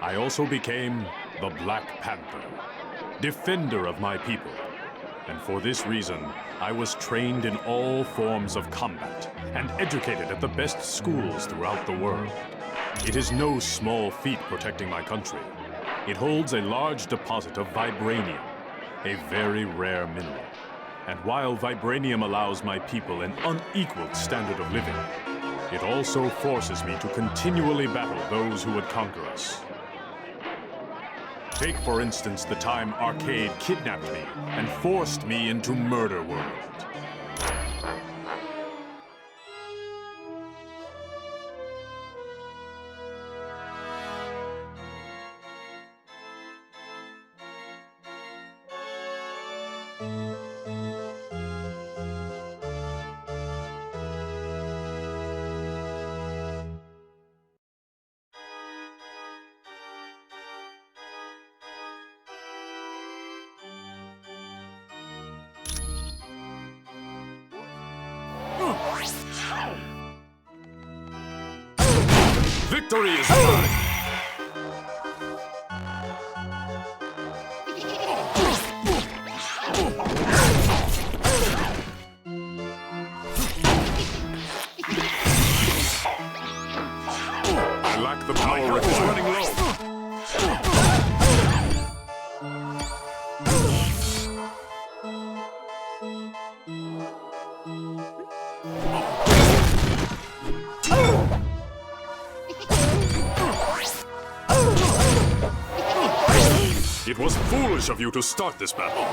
I also became the Black Panther, defender of my people. And for this reason, I was trained in all forms of combat and educated at the best schools throughout the world. It is no small feat protecting my country. It holds a large deposit of vibranium, a very rare mineral. And while vibranium allows my people an unequaled standard of living, it also forces me to continually battle those who would conquer us. Take, for instance, the time Arcade kidnapped me and forced me into Murder World. Victory is mine! I lack the power required. Running low. It was foolish of you to start this battle.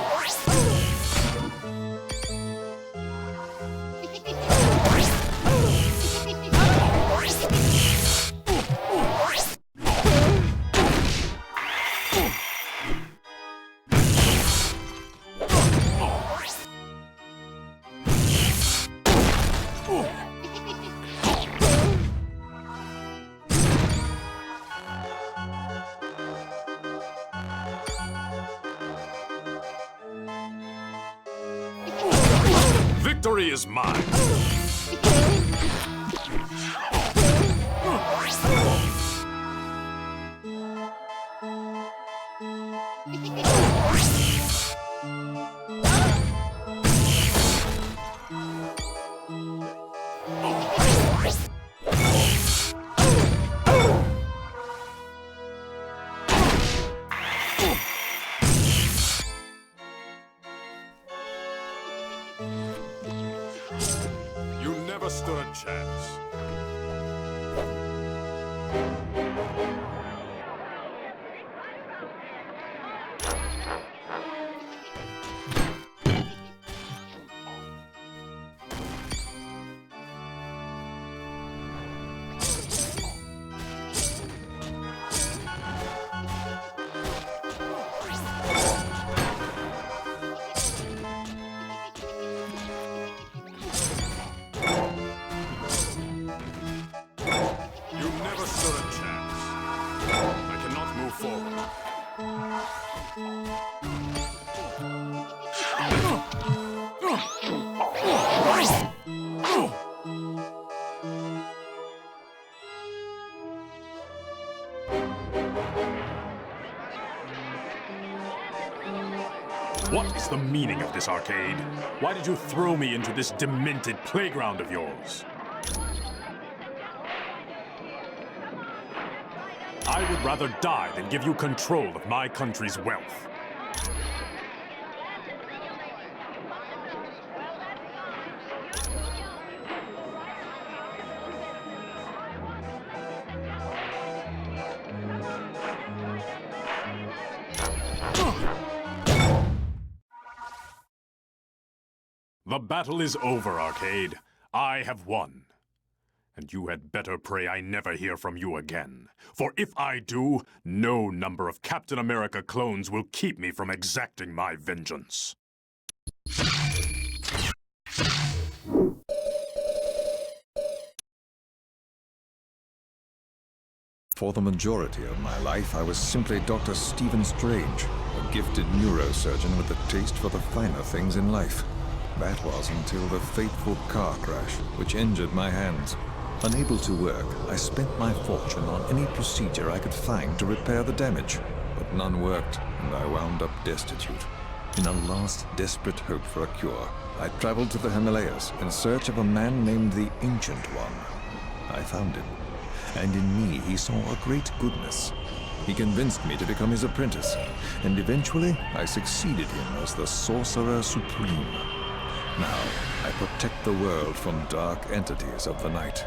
Victory is mine! You never stood a chance. What is the meaning of this, Arcade? Why did you throw me into this demented playground of yours? I would rather die than give you control of my country's wealth. The battle is over, Arcade. I have won. And you had better pray I never hear from you again. For if I do, no number of Captain America clones will keep me from exacting my vengeance. For the majority of my life, I was simply Dr. Stephen Strange, a gifted neurosurgeon with a taste for the finer things in life. That was until the fateful car crash, which injured my hands. Unable to work, I spent my fortune on any procedure I could find to repair the damage, but none worked, and I wound up destitute. In a last desperate hope for a cure, I traveled to the Himalayas in search of a man named the Ancient One. I found him, and in me he saw a great goodness. He convinced me to become his apprentice, and eventually I succeeded him as the Sorcerer Supreme. Now, I protect the world from dark entities of the night.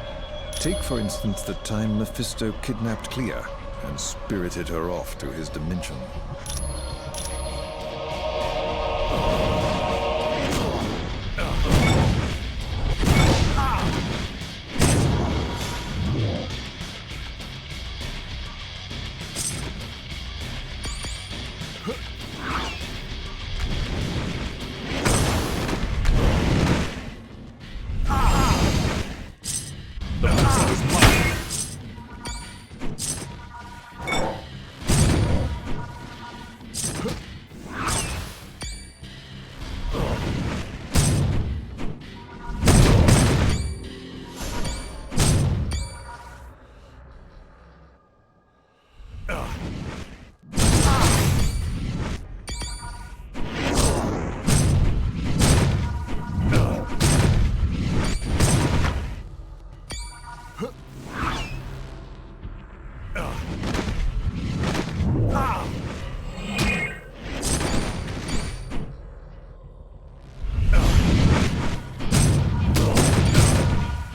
Take, for instance, the time Mephisto kidnapped Clea and spirited her off to his dimension.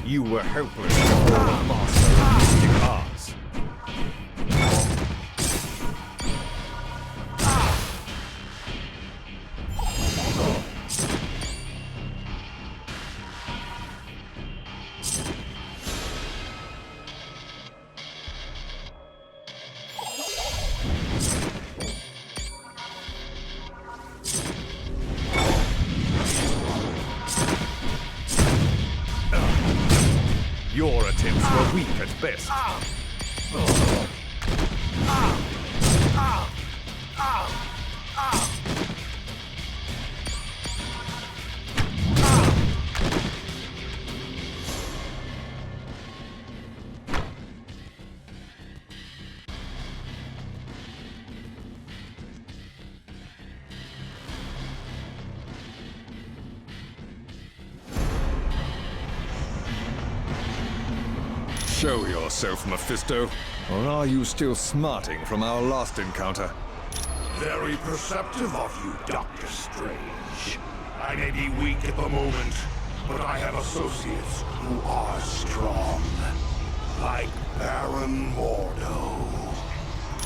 You were helpless before the master of mystic arts. Your attempts were weak at best. Show yourself, Mephisto, or are you still smarting from our last encounter? Very perceptive of you, Dr. Strange. I may be weak at the moment, but I have associates who are strong. Like Baron Mordo.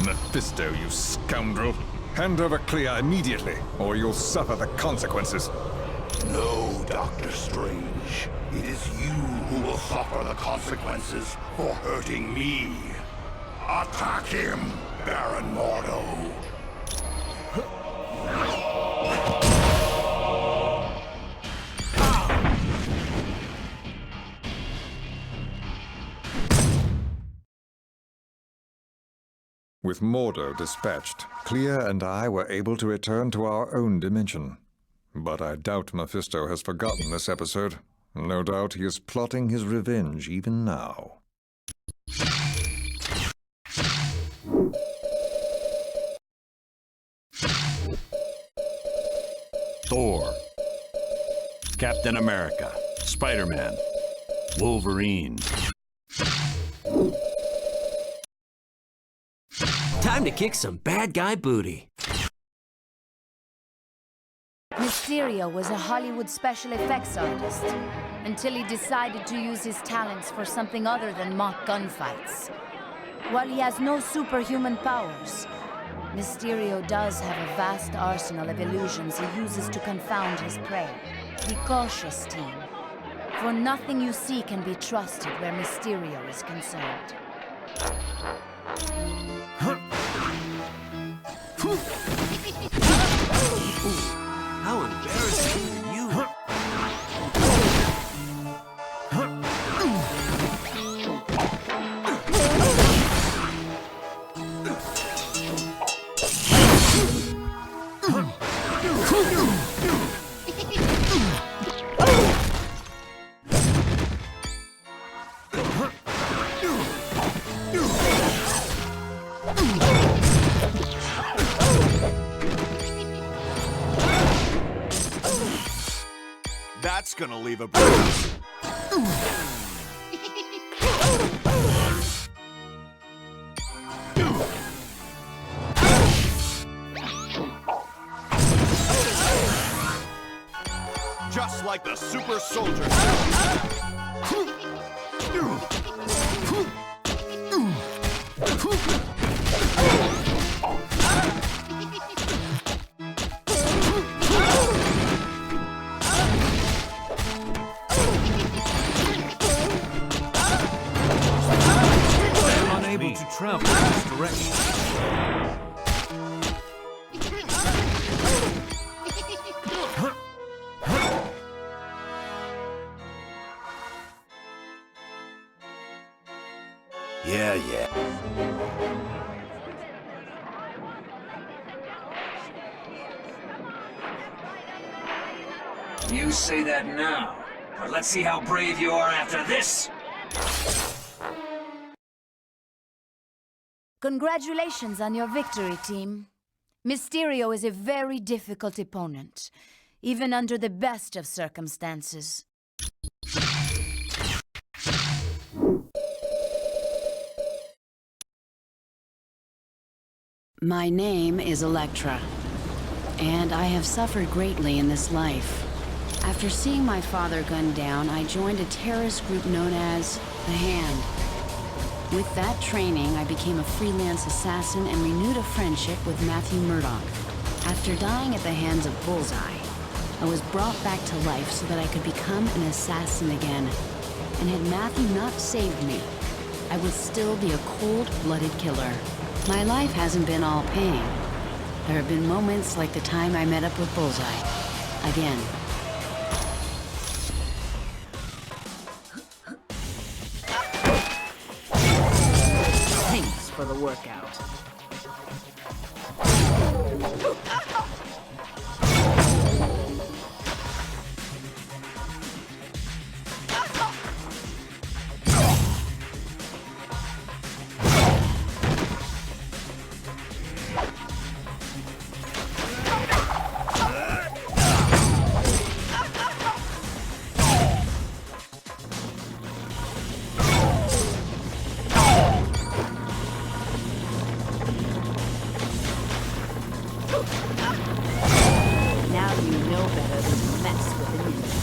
Mephisto, you scoundrel! Hand over Clea immediately, or you'll suffer the consequences. No, Dr. Strange. It is you who will suffer the consequences for hurting me. Attack him, Baron Mordo. With Mordo dispatched, Clea and I were able to return to our own dimension. But I doubt Mephisto has forgotten this episode. No doubt he is plotting his revenge even now. Thor, Captain America, Spider-Man, Wolverine. Time to kick some bad guy booty. Mysterio was a Hollywood special effects artist until he decided to use his talents for something other than mock gunfights. While he has no superhuman powers, Mysterio does have a vast arsenal of illusions he uses to confound his prey. Be cautious, team, for nothing you see can be trusted where Mysterio is concerned. How embarrassing are you? That's gonna leave a bruise. Just like the super soldier. Unable to travel in this direction. Yeah. You say that now, but let's see how brave you are after this. Congratulations on your victory, team. Mysterio is a very difficult opponent, even under the best of circumstances. My name is Elektra, and I have suffered greatly in this life. After seeing my father gunned down, I joined a terrorist group known as The Hand. With that training, I became a freelance assassin and renewed a friendship with Matthew Murdock. After dying at the hands of Bullseye, I was brought back to life so that I could become an assassin again. And had Matthew not saved me, I would still be a cold-blooded killer. My life hasn't been all pain. There have been moments like the time I met up with Bullseye. Again. Thanks for the workout. Now you know better than to mess with a ninja.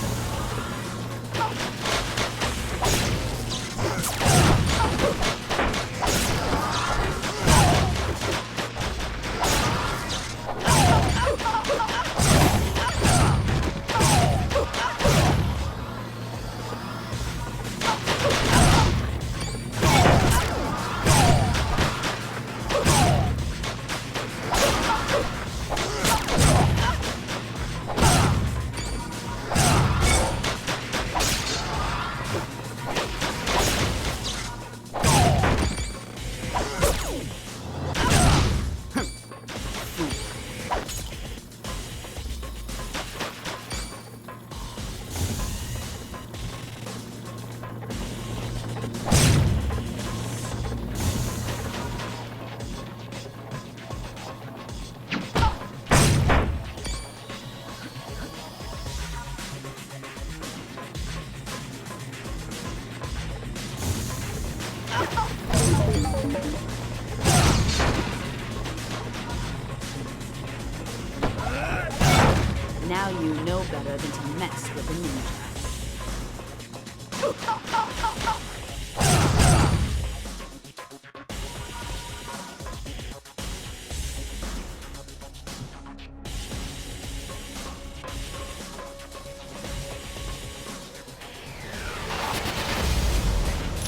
Now you know better than to mess with a ninja.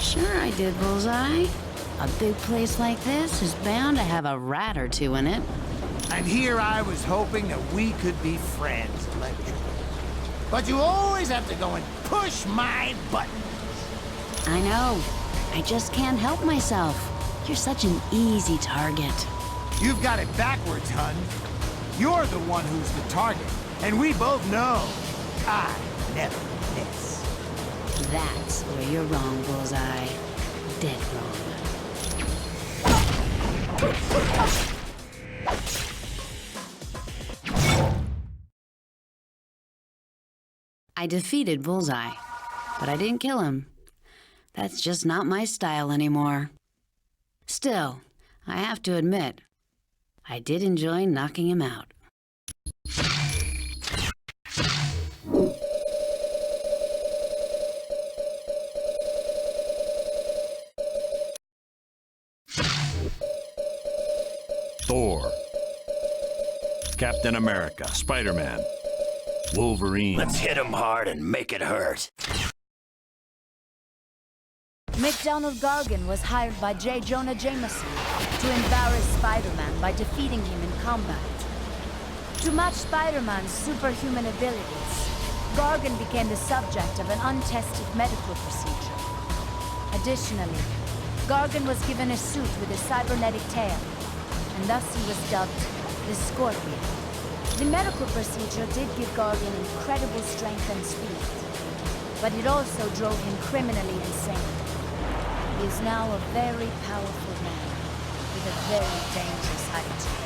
Sure I did, Bullseye. A big place like this is bound to have a rat or two in it. And here I was hoping that we could be friends, Ledger. But you always have to go and push my buttons. I know. I just can't help myself. You're such an easy target. You've got it backwards, hun. You're the one who's the target, and we both know I never miss. That's where you're wrong, Bullseye. Dead wrong. I defeated Bullseye, but I didn't kill him. That's just not my style anymore. Still, I have to admit, I did enjoy knocking him out. Thor, Captain America, Spider-Man, Wolverine. Let's hit him hard and make it hurt. McDonald Gargan was hired by J. Jonah Jameson to embarrass Spider-Man by defeating him in combat. To match Spider-Man's superhuman abilities, Gargan became the subject of an untested medical procedure. Additionally, Gargan was given a suit with a cybernetic tail, and thus he was dubbed the Scorpion. The medical procedure did give Gargan incredible strength and speed, but it also drove him criminally insane. He is now a very powerful man with a very dangerous attitude.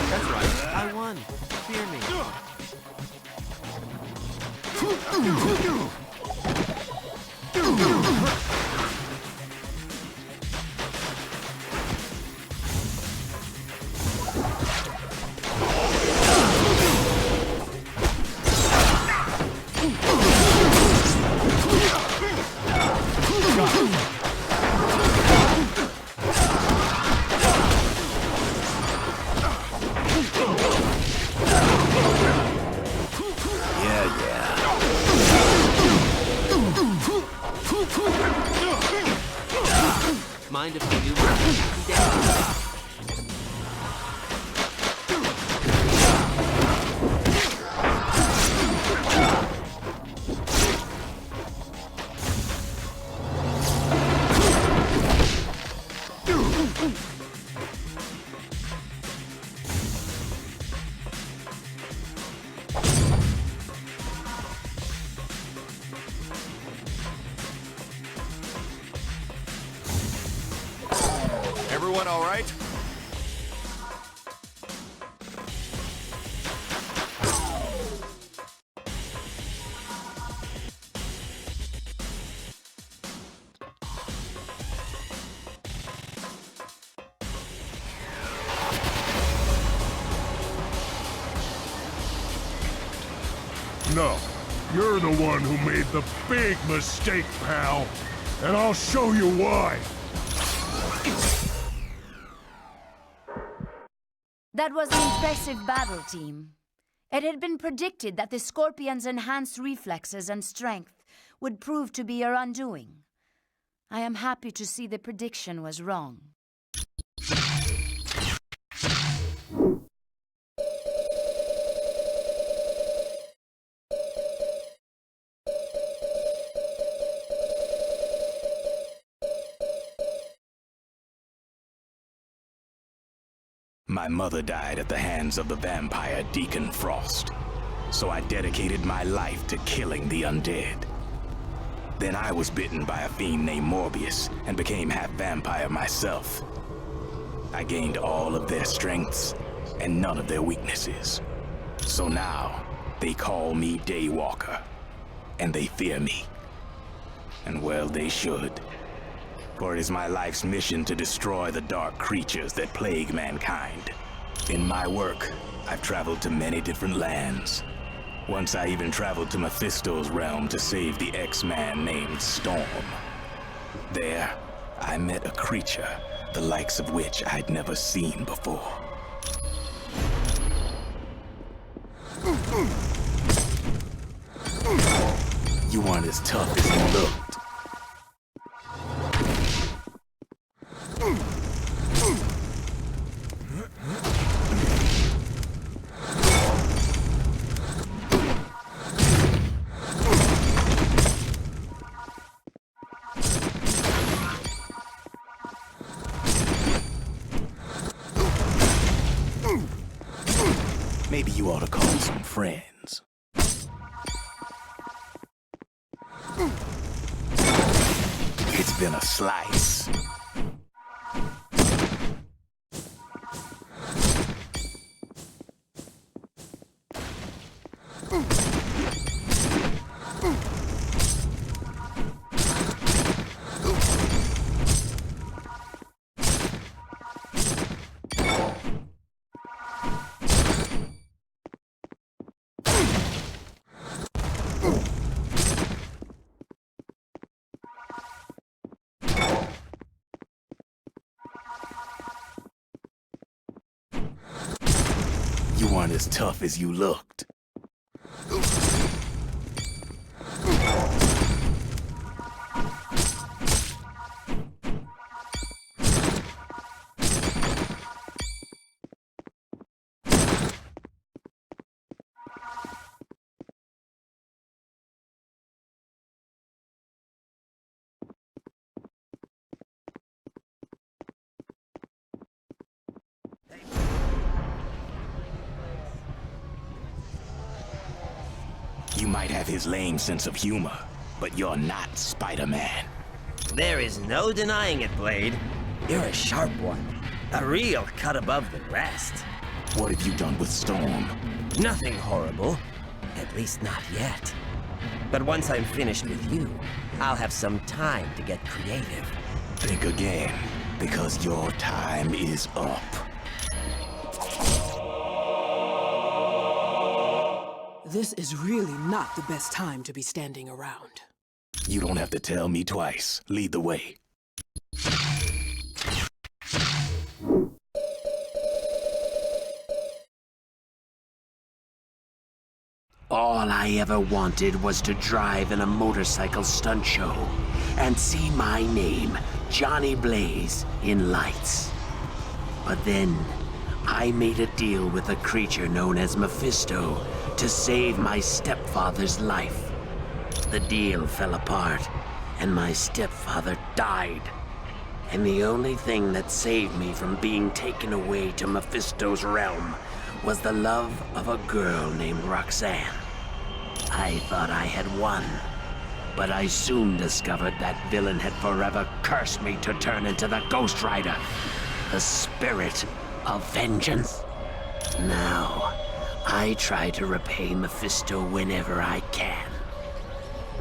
That's right. I won. Fear me. Mind if I do that? Everyone all right? No, you're the one who made the big mistake, pal. And I'll show you why. That was an impressive battle, team. It had been predicted that the Scorpion's enhanced reflexes and strength would prove to be your undoing. I am happy to see the prediction was wrong. My mother died at the hands of the vampire Deacon Frost, so I dedicated my life to killing the undead. Then I was bitten by a fiend named Morbius and became half vampire myself. I gained all of their strengths and none of their weaknesses. So now, they call me Daywalker, and they fear me. And well, they should. For it is my life's mission to destroy the dark creatures that plague mankind. In my work, I've traveled to many different lands. Once I even traveled to Mephisto's realm to save the X-Man named Storm. There, I met a creature, the likes of which I'd never seen before. You weren't as tough as you looked. Maybe you ought to call some friends. It's been a slice. as tough as you looked. You might have his lame sense of humor, but you're not Spider-Man. There is no denying it, Blade. You're a sharp one. A real cut above the rest. What have you done with Storm? Nothing horrible. At least not yet. But once I'm finished with you, I'll have some time to get creative. Think again, because your time is up. This is really not the best time to be standing around. You don't have to tell me twice. Lead the way. All I ever wanted was to drive in a motorcycle stunt show and see my name, Johnny Blaze, in lights. But then, I made a deal with a creature known as Mephisto to save my stepfather's life. The deal fell apart, and my stepfather died. And the only thing that saved me from being taken away to Mephisto's realm was the love of a girl named Roxanne. I thought I had won, but I soon discovered that villain had forever cursed me to turn into the Ghost Rider, the spirit of vengeance. Now, I try to repay Mephisto whenever I can.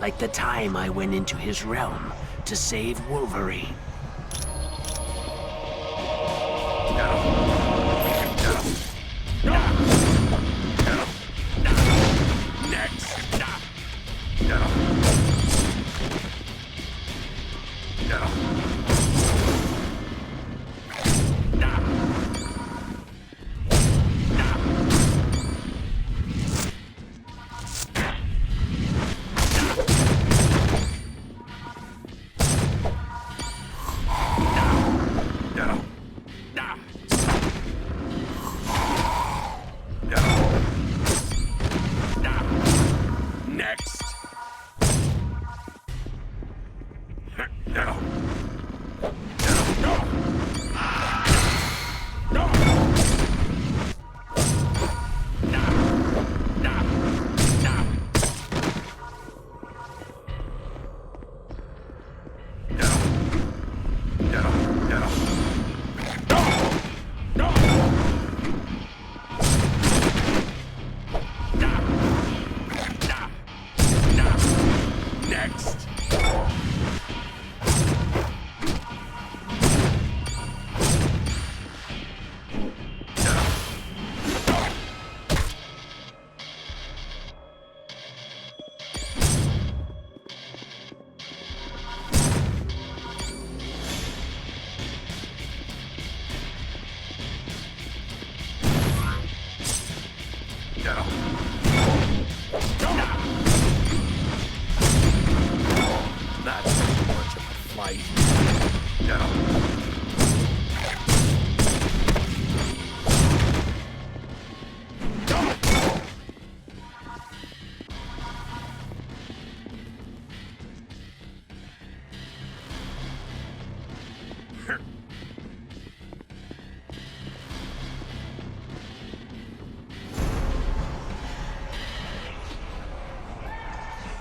Like the time I went into his realm to save Wolverine.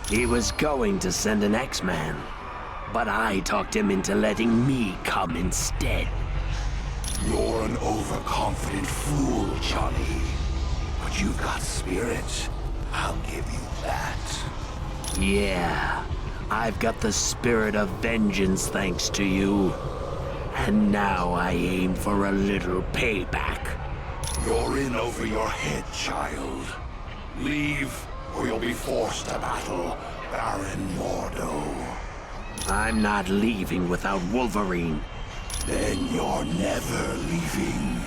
He was going to send an X-Man, but I talked him into letting me come instead. You're an overconfident fool, Johnny. But you've got spirit. I'll give you that. Yeah, I've got the spirit of vengeance thanks to you. And now I aim for a little payback. You're in over your head, child. Leave, or you'll be forced to battle Baron Mordo. I'm not leaving without Wolverine. Then you're never leaving.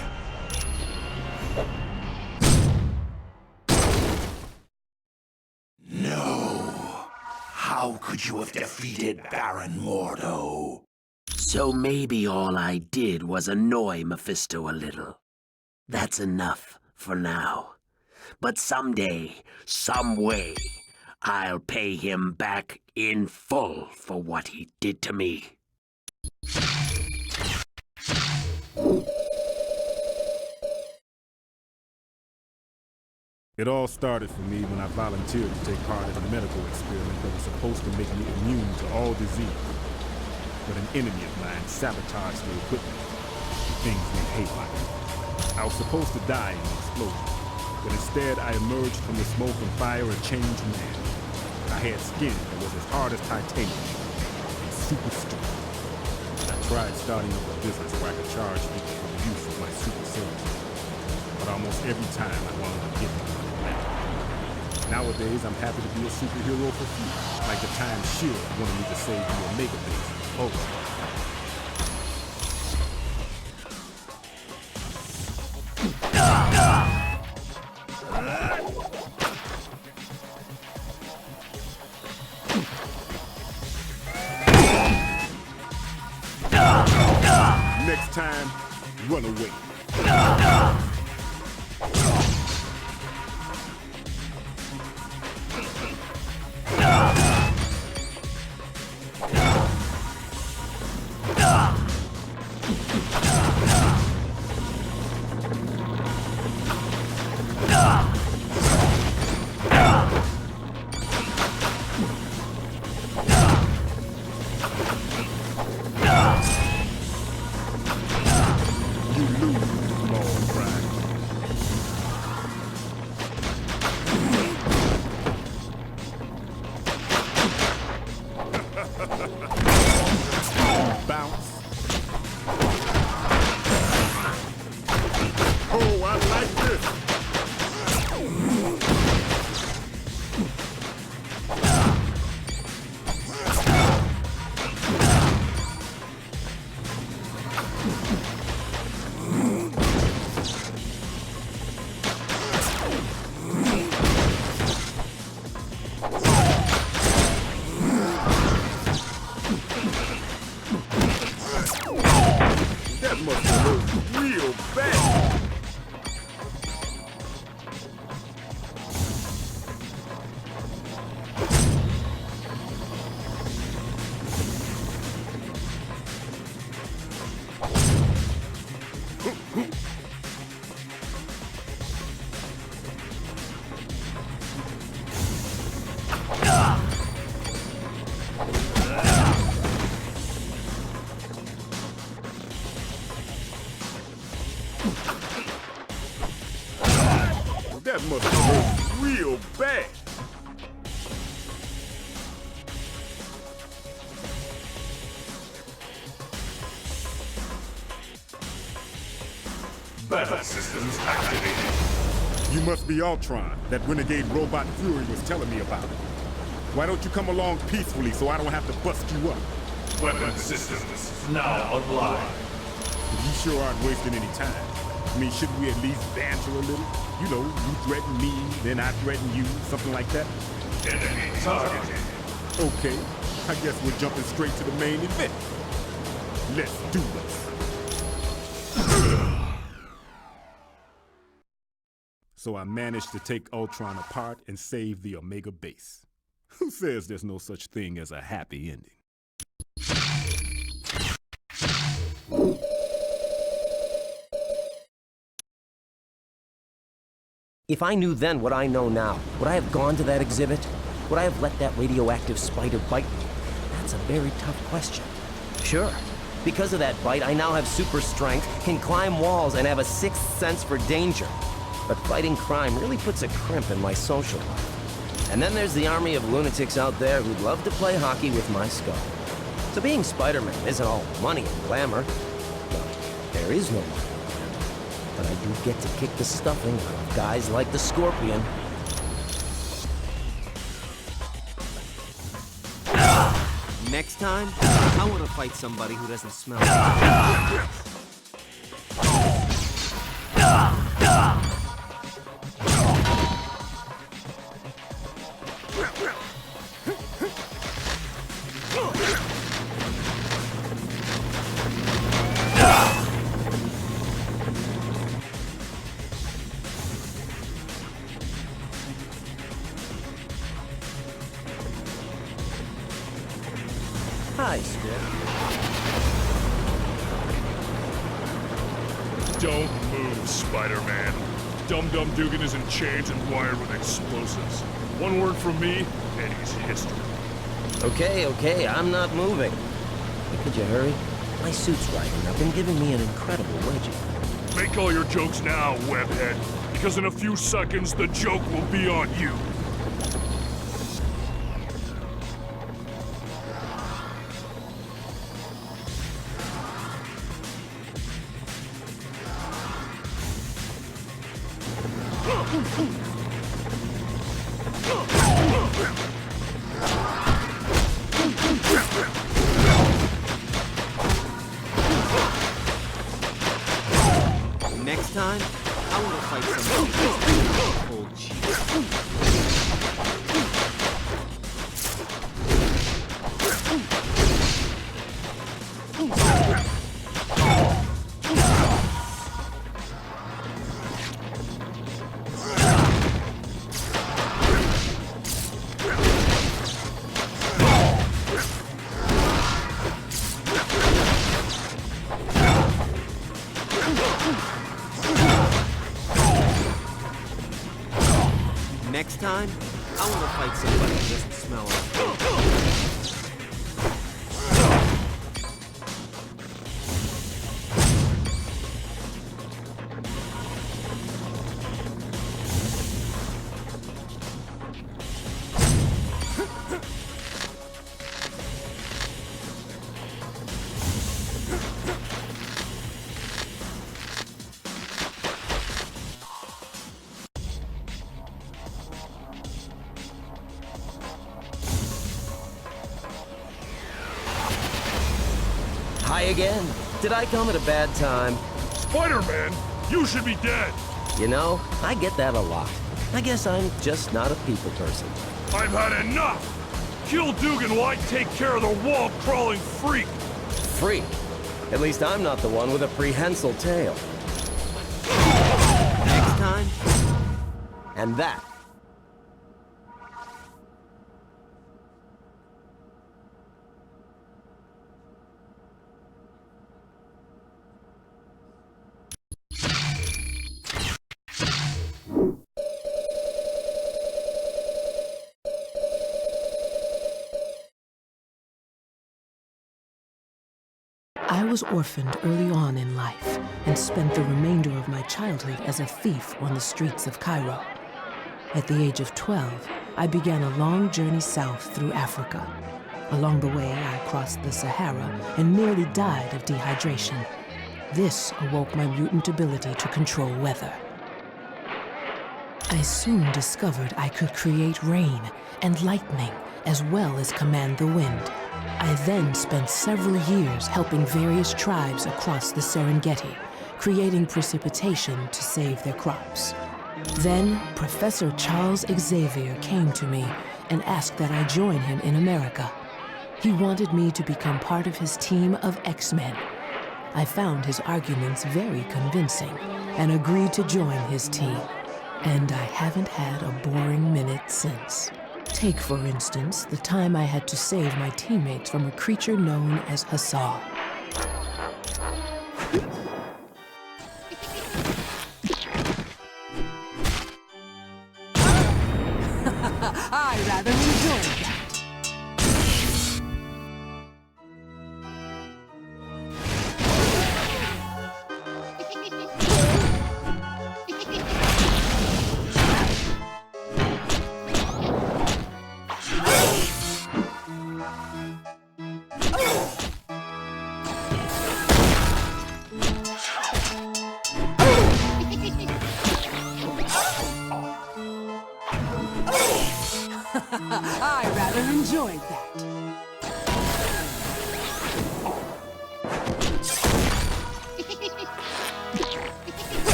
How could you have defeated Baron Mordo? So maybe all I did was annoy Mephisto a little. That's enough for now. But someday, some way, I'll pay him back in full for what he did to me. It all started for me when I volunteered to take part in a medical experiment that was supposed to make me immune to all disease. But an enemy of mine sabotaged the equipment. Things went haywire. I was supposed to die in the explosion, but instead I emerged from the smoke and fire a changed man. I had skin that was as hard as titanium and super strong. I tried starting up a business where I could charge people for the use of my super services, but almost every time I wound up getting money back. Nowadays, I'm happy to be a superhero for free, like the time Shield wanted me to save the Omega base. Next time, run away. That must have hurt real bad. Battle systems activated. You must be Ultron, that renegade robot Fury was telling me about. Why don't you come along peacefully so I don't have to bust you up? Weapon systems now online. You sure aren't wasting any time. I mean, shouldn't we at least banter a little? You know, you threaten me, then I threaten you, something like that. Enemy targeted. Okay, I guess we're jumping straight to the main event. Let's do this. So I managed to take Ultron apart and save the Omega base. Who says there's no such thing as a happy ending? If I knew then what I know now, would I have gone to that exhibit? Would I have let that radioactive spider bite me? That's a very tough question. Sure. Because of that bite, I now have super strength, can climb walls, and have a sixth sense for danger. But fighting crime really puts a crimp in my social life. And then there's the army of lunatics out there who'd love to play hockey with my skull. So being Spider-Man isn't all money and glamour. Well, there is no money. But I do get to kick the stuffing out of guys like the Scorpion. Next time, I want to fight somebody who doesn't smell like Don't move, Spider-Man. Dum-Dum Dugan is in chains and wired with explosives. One word from me, and he's history. Okay, I'm not moving. Hey, could you hurry? My suit's riding up and giving me an incredible wedgie. Make all your jokes now, webhead, because in a few seconds, the joke will be on you. Next time, I want to fight somebody cold cheese. Next time, I want to fight somebody who doesn't smell like Hi again. Did I come at a bad time? Spider-Man, you should be dead. You know, I get that a lot. I guess I'm just not a people person. I've had enough! Kill Dugan while I take care of the wall-crawling freak! Freak? At least I'm not the one with a prehensile tail. next time. And that. I was orphaned early on in life and spent the remainder of my childhood as a thief on the streets of Cairo. At the age of 12, I began a long journey south through Africa. Along the way, I crossed the Sahara and nearly died of dehydration. This awoke my mutant ability to control weather. I soon discovered I could create rain and lightning, as well as command the wind. I then spent several years helping various tribes across the Serengeti, creating precipitation to save their crops. Then, Professor Charles Xavier came to me and asked that I join him in America. He wanted me to become part of his team of X-Men. I found his arguments very convincing and agreed to join his team. And I haven't had a boring minute since. Take, for instance, the time I had to save my teammates from a creature known as Hassar. I rather enjoyed that. I rather enjoyed that.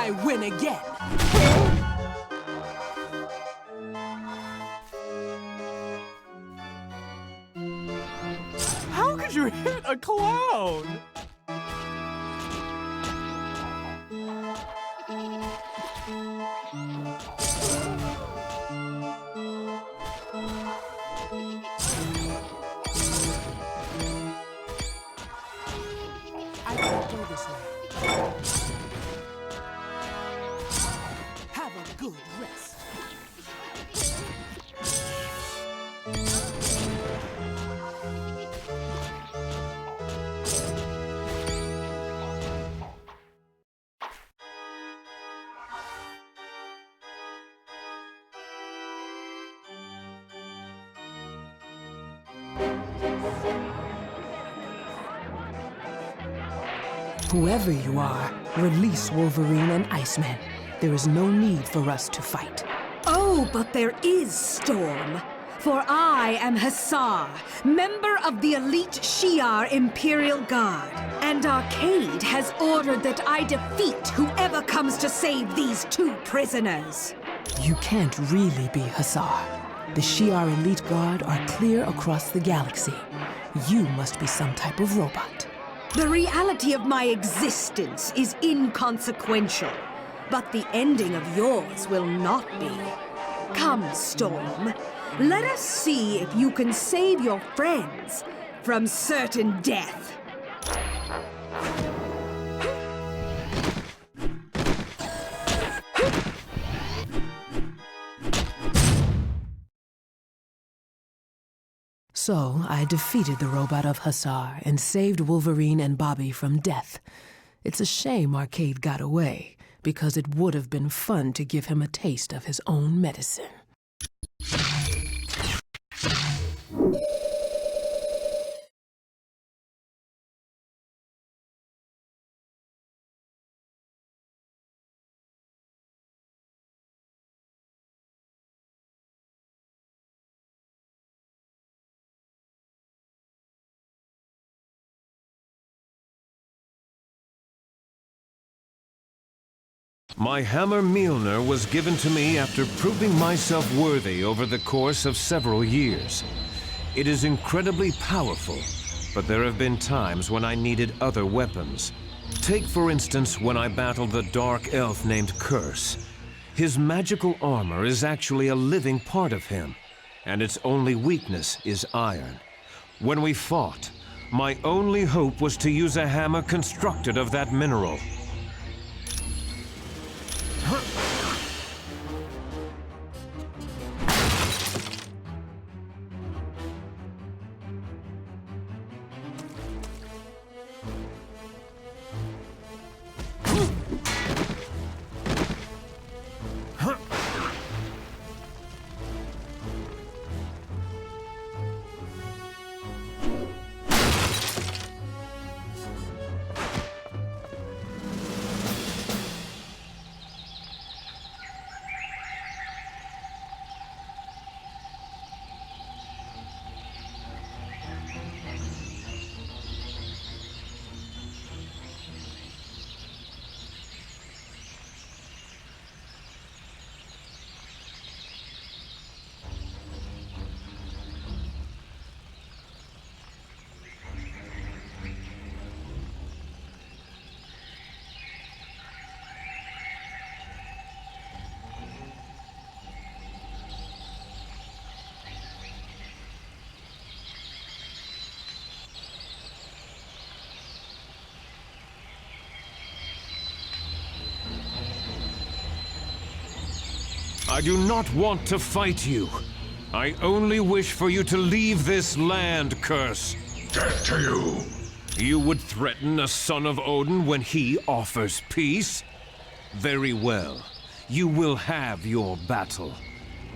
I win again. How could you hit a clown? I can't do this now. Have a good rest. Whoever you are, release Wolverine and Iceman. There is no need for us to fight. Oh, but there is, Storm. For I am Hussar, member of the elite Shi'ar Imperial Guard. And Arcade has ordered that I defeat whoever comes to save these two prisoners. You can't really be Hussar. The Shi'ar Elite Guard are clear across the galaxy. You must be some type of robot. The reality of my existence is inconsequential, but the ending of yours will not be. Come, Storm. Let us see if you can save your friends from certain death. So, I defeated the robot of Hussar and saved Wolverine and Bobby from death. It's a shame Arcade got away, because it would have been fun to give him a taste of his own medicine. My hammer Mjolnir was given to me after proving myself worthy over the course of several years. It is incredibly powerful, but there have been times when I needed other weapons. Take, for instance, when I battled the dark elf named Curse. His magical armor is actually a living part of him, and its only weakness is iron. When we fought, my only hope was to use a hammer constructed of that mineral. I do not want to fight you. I only wish for you to leave this land, Curse. Death to you! You would threaten a son of Odin when he offers peace? Very well. You will have your battle.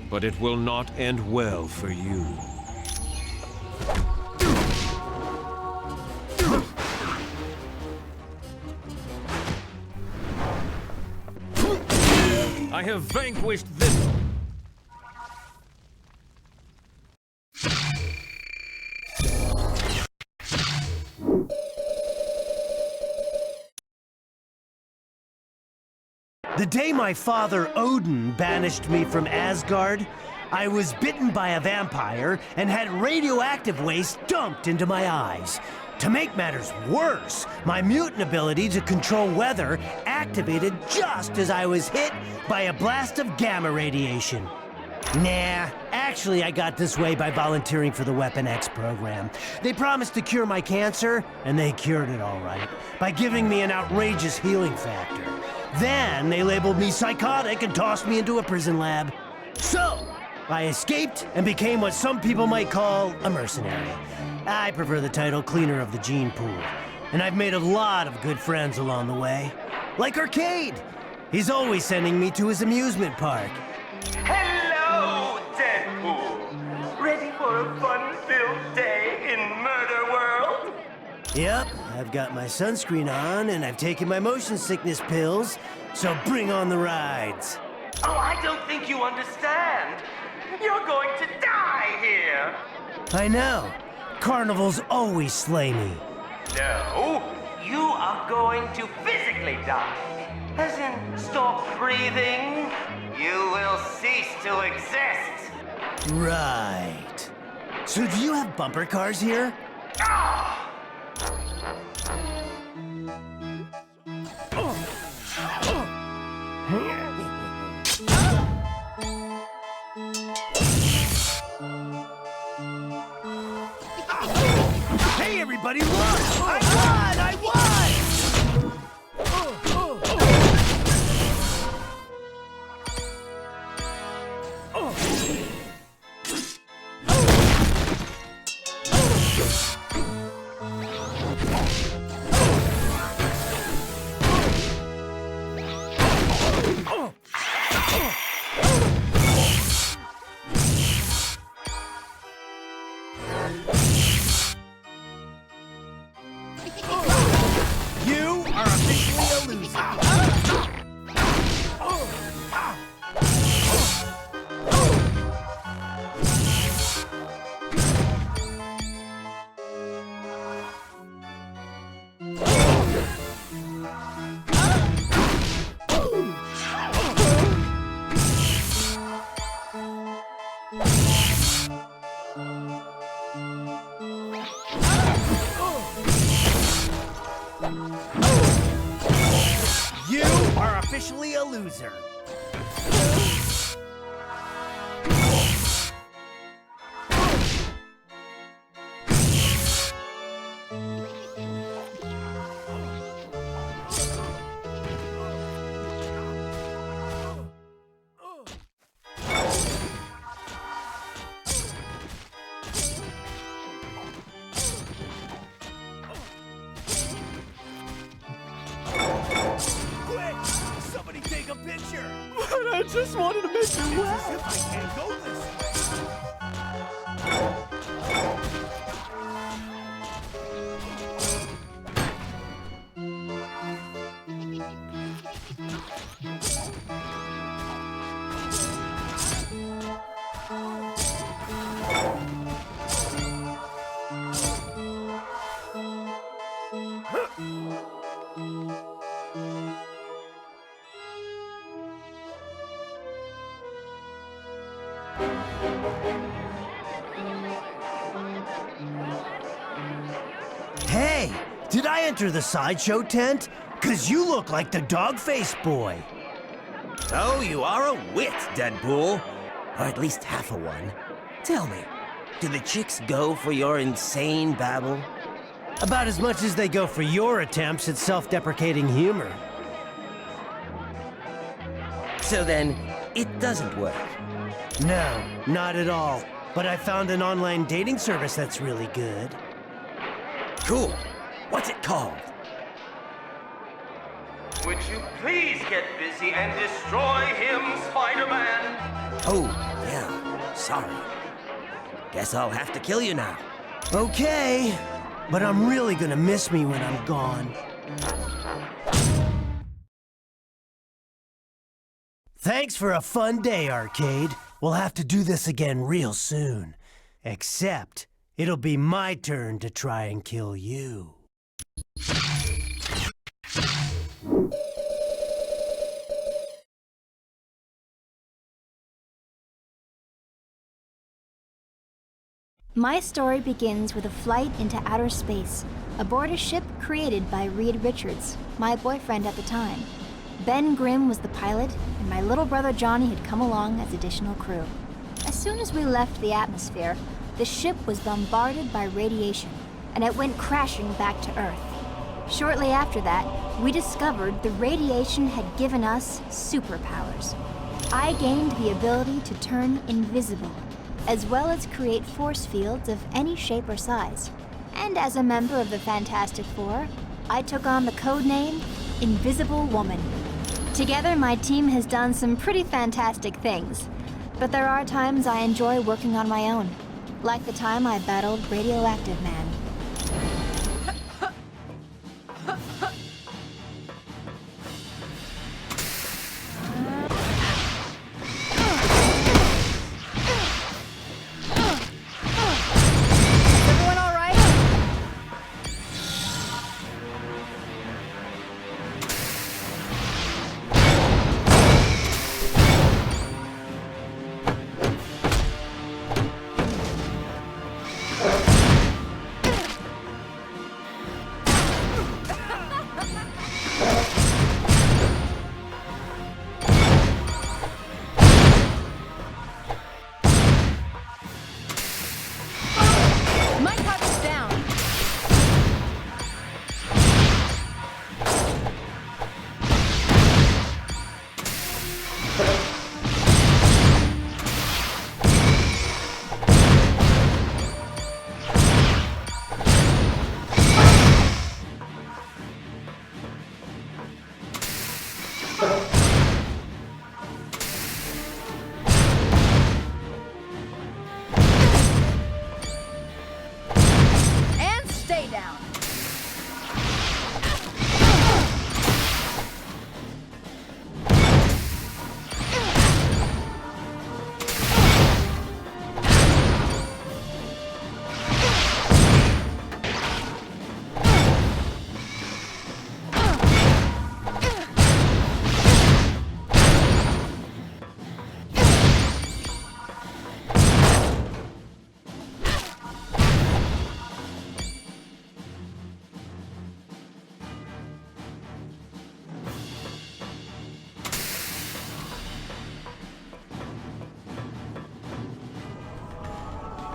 But it will not end well for you. I have vanquished this... The day my father Odin banished me from Asgard, I was bitten by a vampire and had radioactive waste dumped into my eyes. To make matters worse, my mutant ability to control weather activated just as I was hit by a blast of gamma radiation. Nah, actually I got this way by volunteering for the Weapon X program. They promised to cure my cancer, and they cured it all right, by giving me an outrageous healing factor. Then they labeled me psychotic and tossed me into a prison lab. So, I escaped and became what some people might call a mercenary. I prefer the title cleaner of the gene pool, and I've made a lot of good friends along the way. Like Arcade! He's always sending me to his amusement park. Hello, Deadpool! Ready for a fun-filled day in Murder World? Yep, I've got my sunscreen on and I've taken my motion sickness pills, so bring on the rides. Oh, I don't think you understand. You're going to die here. I know. Carnivals always slay me. No, you are going to physically die. As in, stop breathing. You will cease to exist. Right. So do you have bumper cars here? Ah! Hey everybody, look! I won! I won! You are officially a loser. You are officially a loser. Somebody take a picture! But I just wanted to make you laugh. As if I can't go this way. Hey, did I enter the sideshow tent? 'Cause you look like the dog-faced boy. Oh, you are a wit, Deadpool. Or at least half a one. Tell me, do the chicks go for your insane babble? About as much as they go for your attempts at self-deprecating humor. So then, it doesn't work. No, not at all. But I found an online dating service that's really good. Cool. What's it called? Would you please get busy and destroy him, Spider-Man? Oh, yeah. Sorry. Guess I'll have to kill you now. Okay, but I'm really gonna miss me when I'm gone. Thanks for a fun day, Arcade. We'll have to do this again real soon. Except, it'll be my turn to try and kill you. My story begins with a flight into outer space, aboard a ship created by Reed Richards, my boyfriend at the time. Ben Grimm was the pilot, and my little brother Johnny had come along as additional crew. As soon as we left the atmosphere, the ship was bombarded by radiation, and it went crashing back to Earth. Shortly after that, we discovered the radiation had given us superpowers. I gained the ability to turn invisible, as well as create force fields of any shape or size. And as a member of the Fantastic Four, I took on the codename Invisible Woman. Together, my team has done some pretty fantastic things, but there are times I enjoy working on my own, like the time I battled Radioactive Man.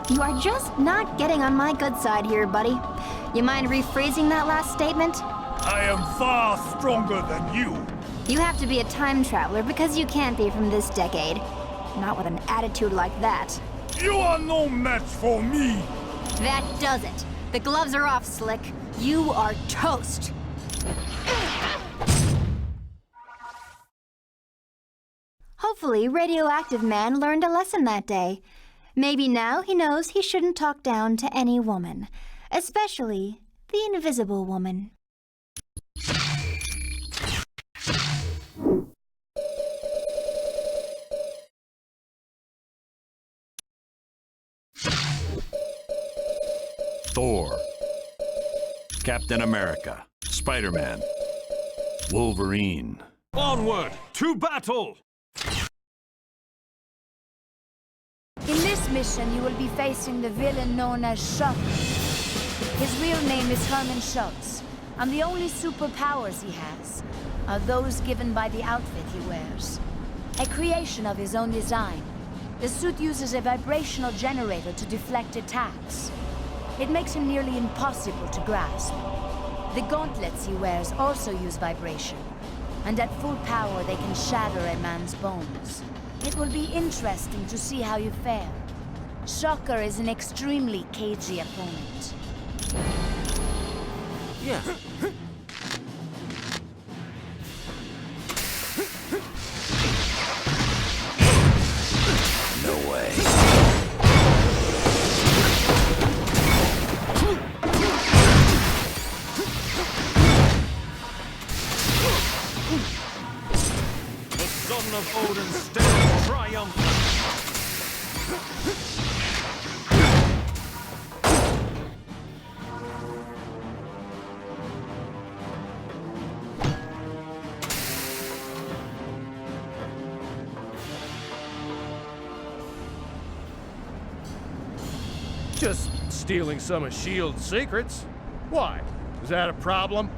You are just not getting on my good side here, buddy. You mind rephrasing that last statement? I am far stronger than you. You have to be a time traveler because you can't be from this decade. Not with an attitude like that. You are no match for me. That does it. The gloves are off, Slick. You are toast. Hopefully, Radioactive Man learned a lesson that day. Maybe now he knows he shouldn't talk down to any woman, especially the Invisible Woman. Thor, Captain America, Spider-Man, Wolverine. Onward to battle! In this mission, you will be facing the villain known as Shocker. His real name is Herman Schultz, and the only superpowers he has are those given by the outfit he wears. A creation of his own design, the suit uses a vibrational generator to deflect attacks. It makes him nearly impossible to grasp. The gauntlets he wears also use vibration, and at full power they can shatter a man's bones. It will be interesting to see how you fare. Shocker is an extremely cagey opponent. Yeah. No way. The son of Odin stands triumphant. Just stealing some of S.H.I.E.L.D.'s secrets. Why? Is that a problem?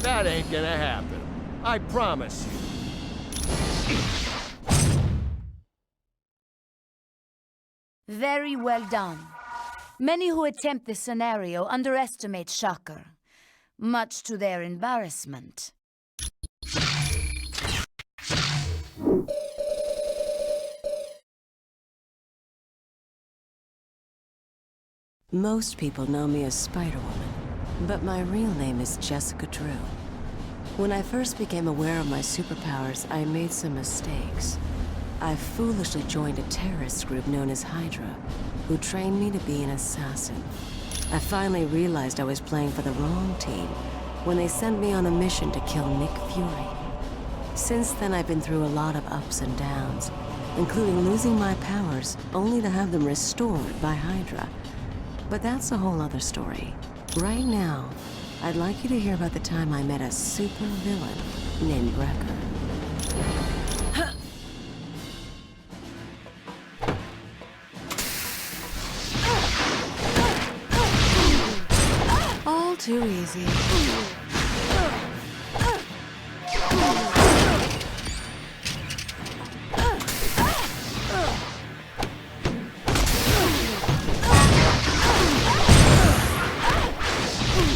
That ain't gonna happen. I promise you. Very well done. Many who attempt this scenario underestimate Shocker, much to their embarrassment. Most people know me as Spider-Woman, but my real name is Jessica Drew. When I first became aware of my superpowers, I made some mistakes. I foolishly joined a terrorist group known as Hydra, who trained me to be an assassin. I finally realized I was playing for the wrong team when they sent me on a mission to kill Nick Fury. Since then, I've been through a lot of ups and downs, including losing my powers only to have them restored by Hydra. But that's a whole other story. Right now, I'd like you to hear about the time I met a super villain named Wrecker. All too easy.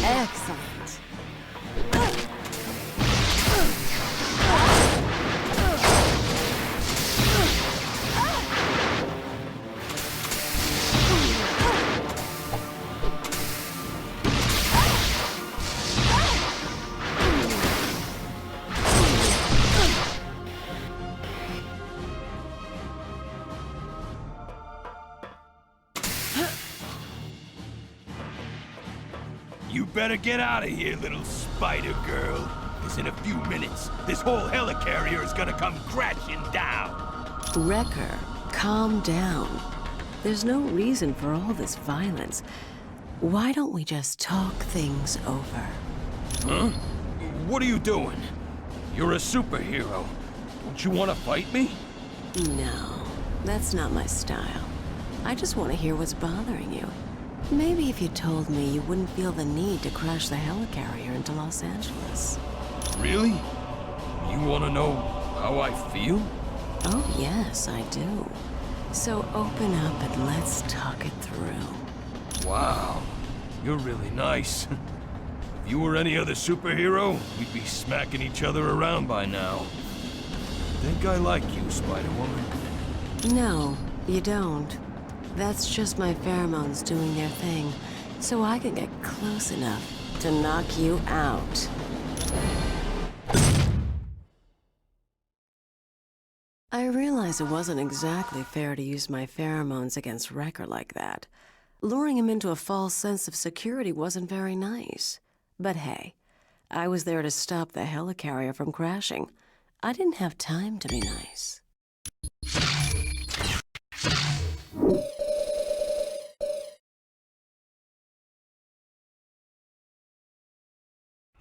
Excellent. You better get out of here, little spider girl. Because in a few minutes, this whole helicarrier is gonna come crashing down. Wrecker, calm down. There's no reason for all this violence. Why don't we just talk things over? Huh? What are you doing? You're a superhero. Don't you want to fight me? No, that's not my style. I just want to hear what's bothering you. Maybe if you told me, you wouldn't feel the need to crash the helicarrier into Los Angeles. Really? You want to know how I feel? Oh, yes, I do. So open up and let's talk it through. Wow, you're really nice. If you were any other superhero, we'd be smacking each other around by now. I think I like you, Spider-Woman. No, you don't. That's just my pheromones doing their thing, so I can get close enough to knock you out. I realize it wasn't exactly fair to use my pheromones against Wrecker like that. Luring him into a false sense of security wasn't very nice. But hey, I was there to stop the helicarrier from crashing. I didn't have time to be nice.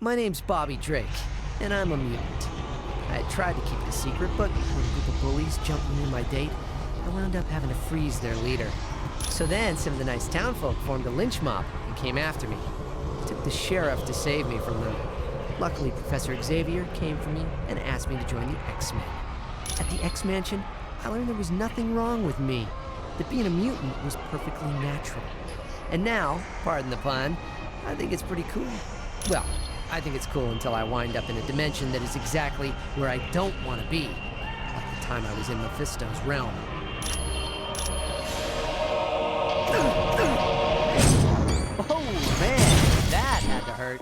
My name's Bobby Drake, and I'm a mutant. I had tried to keep it a secret, but when a group of bullies jumped me and my date, I wound up having to freeze their leader. So then, some of the nice townfolk formed a lynch mob and came after me. It took the sheriff to save me from them. Luckily, Professor Xavier came for me and asked me to join the X-Men. At the X-Mansion, I learned there was nothing wrong with me, that being a mutant was perfectly natural. And now, pardon the pun, I think it's pretty cool. Well, I think it's cool until I wind up in a dimension that is exactly where I don't want to be, like the time I was in Mephisto's realm. Oh man, that had to hurt.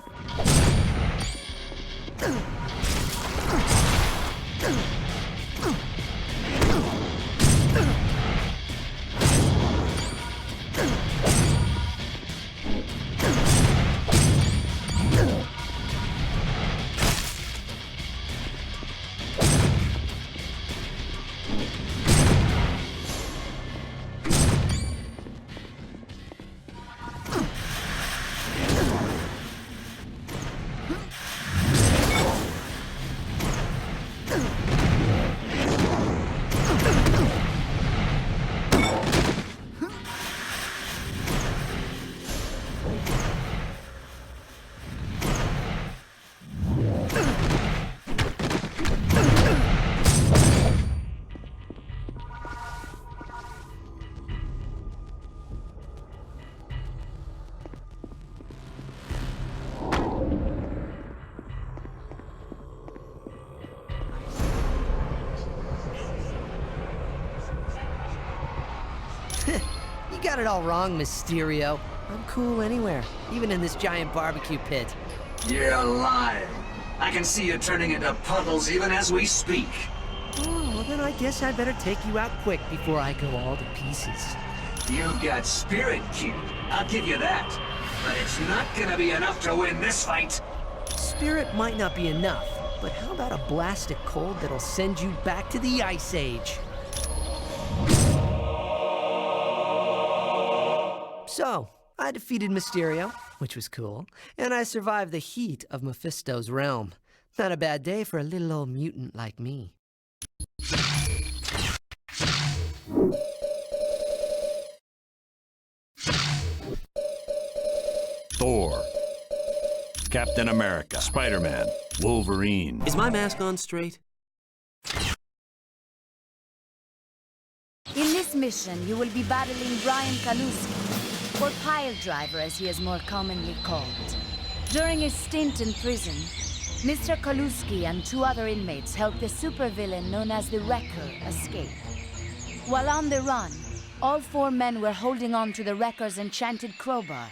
got it all wrong, Mysterio. I'm cool anywhere, even in this giant barbecue pit. You're lying. I can see you turning into puddles even as we speak. Oh, well then I guess I'd better take you out quick before I go all to pieces. You've got spirit, kid. I'll give you that. But it's not gonna be enough to win this fight. Spirit might not be enough, but how about a blast of cold that'll send you back to the Ice Age? So, I defeated Mysterio, which was cool, and I survived the heat of Mephisto's realm. Not a bad day for a little old mutant like me. Thor, Captain America, Spider-Man, Wolverine. Is my mask on straight? In this mission, you will be battling Brian Kaluski, or Pile Driver as he is more commonly called. During his stint in prison, Mr. Kaluski and 2 other inmates helped the supervillain known as the Wrecker escape. While on the run, all 4 men were holding on to the Wrecker's enchanted crowbar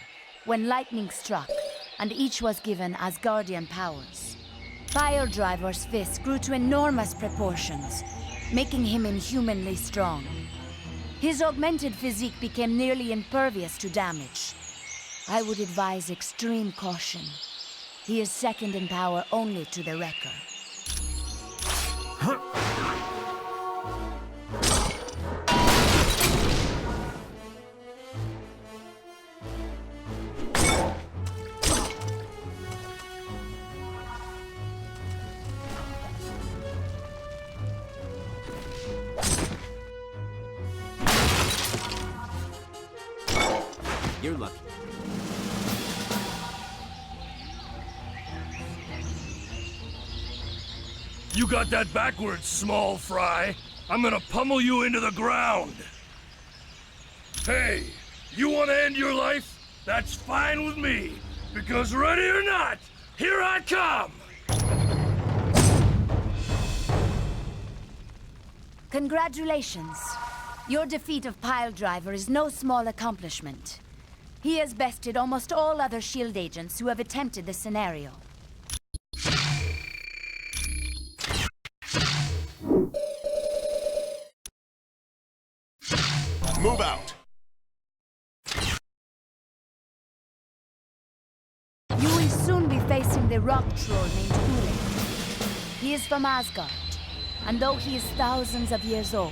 when lightning struck, and each was given Asgardian powers. Pile Driver's fist grew to enormous proportions, making him inhumanly strong. His augmented physique became nearly impervious to damage. I would advise extreme caution. He is second in power only to the Wrecker. You're lucky. You got that backwards, small fry. I'm gonna pummel you into the ground. Hey, you wanna end your life? That's fine with me. Because ready or not, here I come! Congratulations. Your defeat of Pile Driver is no small accomplishment. He has bested almost all other S.H.I.E.L.D. agents who have attempted the scenario. Move out! You will soon be facing the rock troll named Ulik. He is from Asgard, and though he is thousands of years old,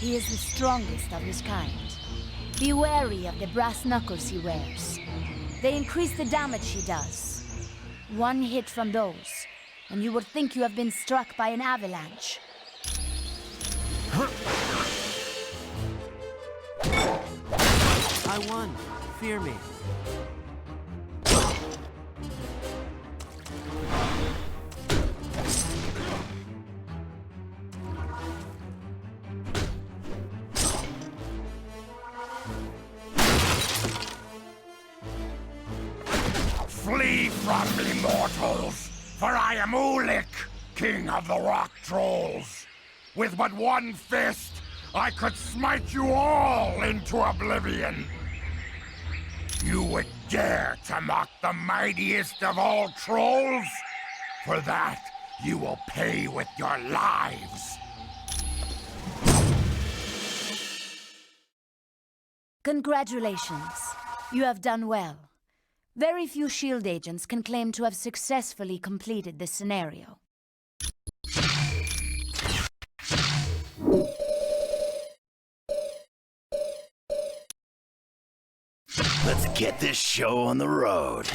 he is the strongest of his kind. Be wary of the brass knuckles he wears. They increase the damage he does. One hit from those, and you would think you have been struck by an avalanche. I won. Fear me. Flee from me, mortals, for I am Ulik, king of the rock trolls. With but one fist, I could smite you all into oblivion. You would dare to mock the mightiest of all trolls? For that, you will pay with your lives. Congratulations. You have done well. Very few S.H.I.E.L.D. agents can claim to have successfully completed this scenario. Let's get this show on the road.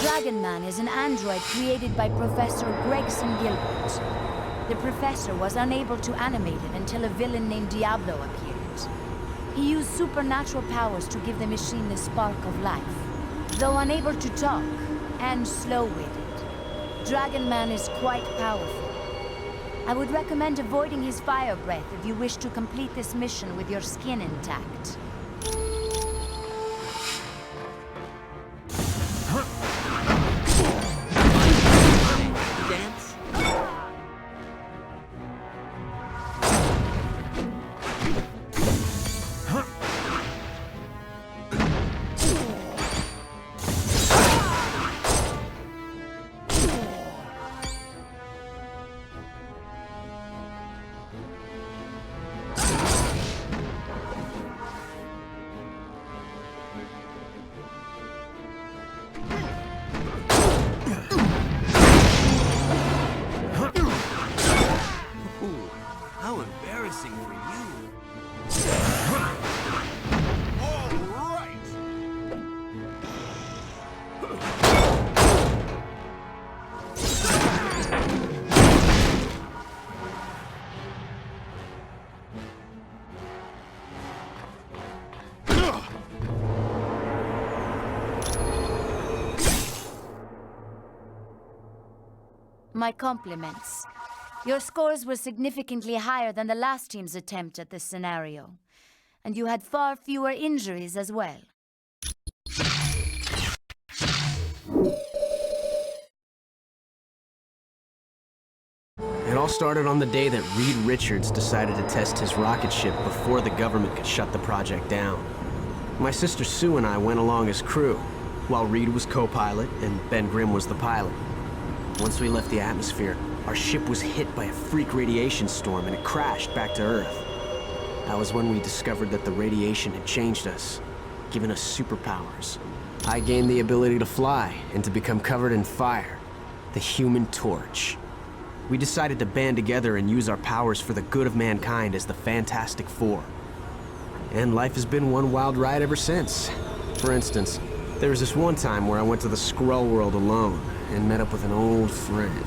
Dragon Man is an android created by Professor Gregson Gilbert. The professor was unable to animate it until a villain named Diablo appeared. He used supernatural powers to give the machine the spark of life. Though unable to talk, and slow-witted, Dragon Man is quite powerful. I would recommend avoiding his fire breath if you wish to complete this mission with your skin intact. Dance? embarrassing for you. All right! My compliments. Your scores were significantly higher than the last team's attempt at this scenario. And you had far fewer injuries as well. It all started on the day that Reed Richards decided to test his rocket ship before the government could shut the project down. My sister Sue and I went along as crew, while Reed was co-pilot and Ben Grimm was the pilot. Once we left the atmosphere, our ship was hit by a freak radiation storm and it crashed back to Earth. That was when we discovered that the radiation had changed us, given us superpowers. I gained the ability to fly and to become covered in fire, the Human Torch. We decided to band together and use our powers for the good of mankind as the Fantastic Four. And life has been one wild ride ever since. For instance, there was this one time where I went to the Skrull world alone and met up with an old friend.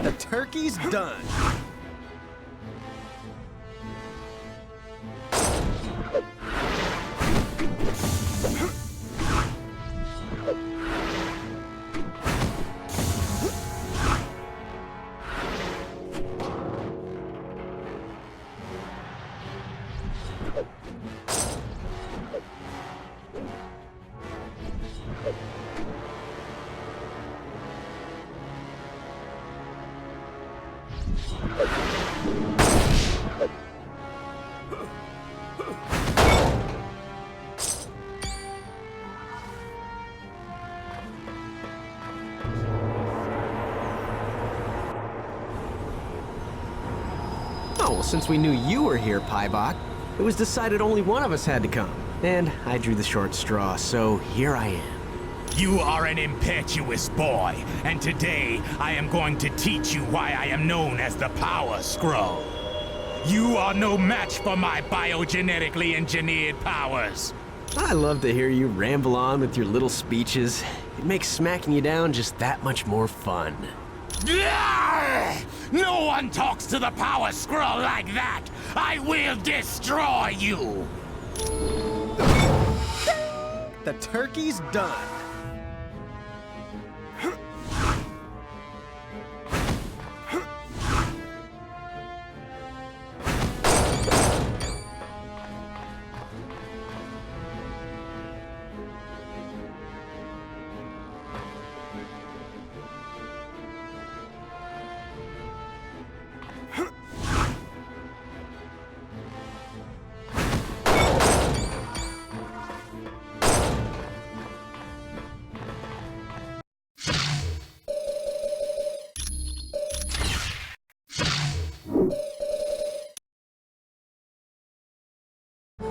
The turkey's done. Oh, well, since we knew you were here, Paibok, it was decided only one of us had to come. And I drew the short straw, so here I am. You are an impetuous boy, and today I am going to teach you why I am known as the Power Skrull. You are no match for my biogenetically engineered powers. I love to hear you ramble on with your little speeches. It makes smacking you down just that much more fun. No one talks to the Power Skrull like that! I will destroy you! The turkey's done.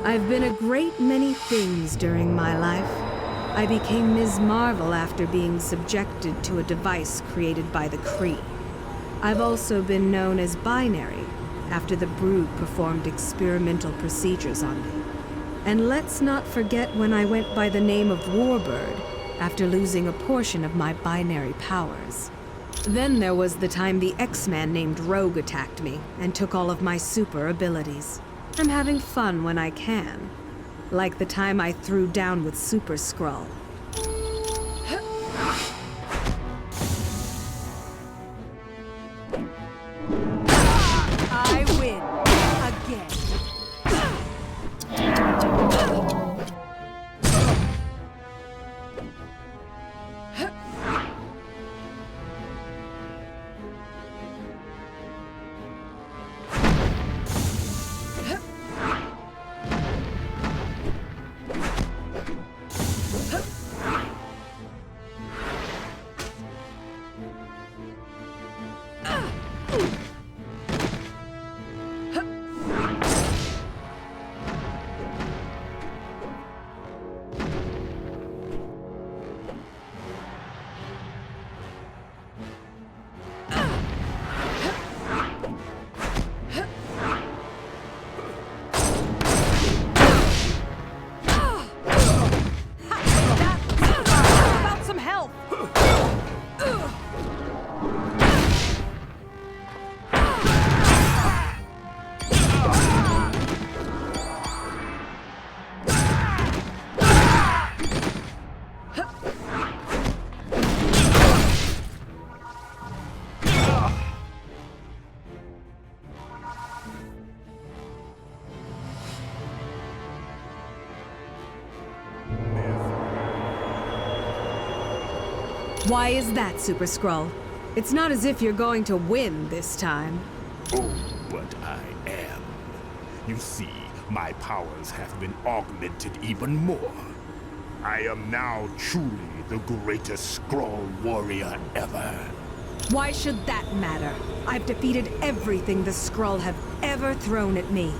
I've been a great many things during my life. I became Ms. Marvel after being subjected to a device created by the Kree. I've also been known as Binary after the Brood performed experimental procedures on me. And let's not forget when I went by the name of Warbird after losing a portion of my binary powers. Then there was the time the X-Man named Rogue attacked me and took all of my super abilities. I'm having fun when I can. Like the time I threw down with Super Skrull. I win. Again. Why is that, Super Skrull? It's not as if you're going to win this time. Oh, what I am. You see, my powers have been augmented even more. I am now truly the greatest Skrull warrior ever. Why should that matter? I've defeated everything the Skrull have ever thrown at me.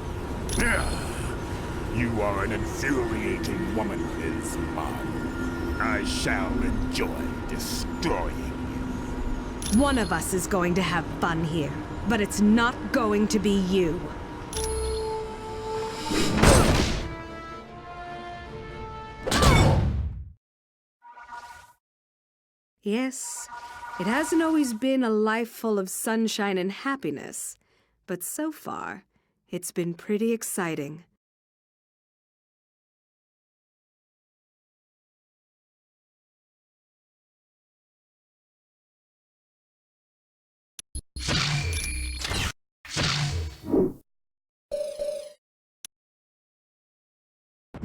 You are an infuriating woman, Ms. Mom. I shall enjoy destroying you. One of us is going to have fun here, but it's not going to be you. Yes, it hasn't always been a life full of sunshine and happiness, but so far, it's been pretty exciting.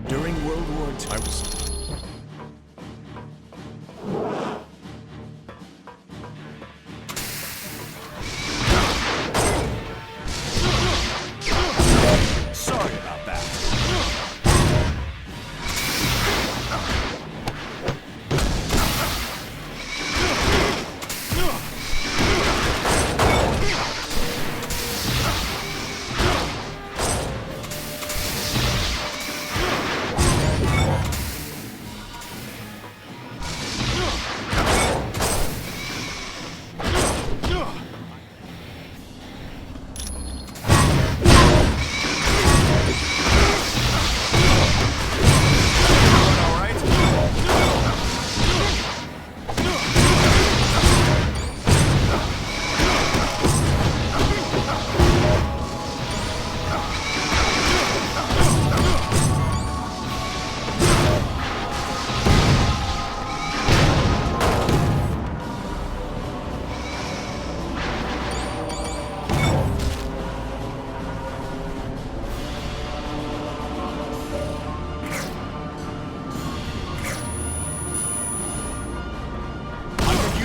During World War II, I was... Sorry about that.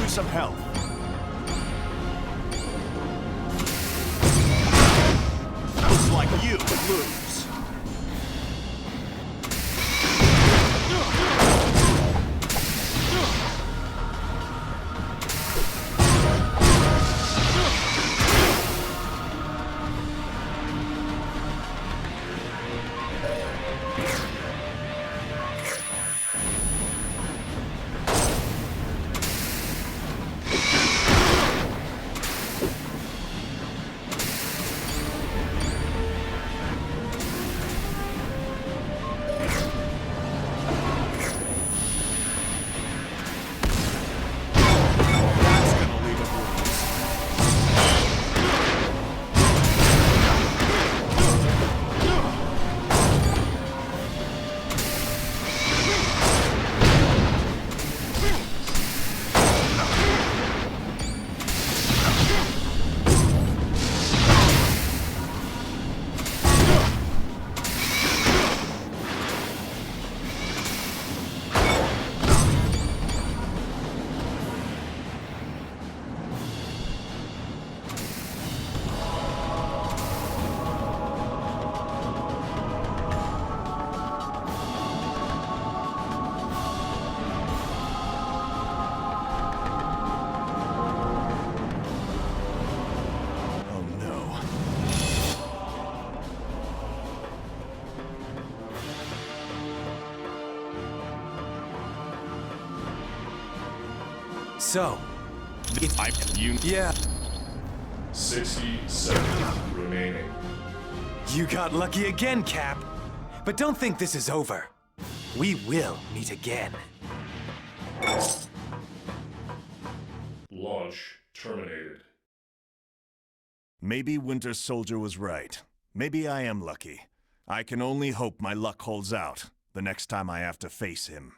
Some help. Looks like you lose. So, if I'm you, yeah. 60 seconds remaining. You got lucky again, Cap. But don't think this is over. We will meet again. Launch terminated. Maybe Winter Soldier was right. Maybe I am lucky. I can only hope my luck holds out the next time I have to face him.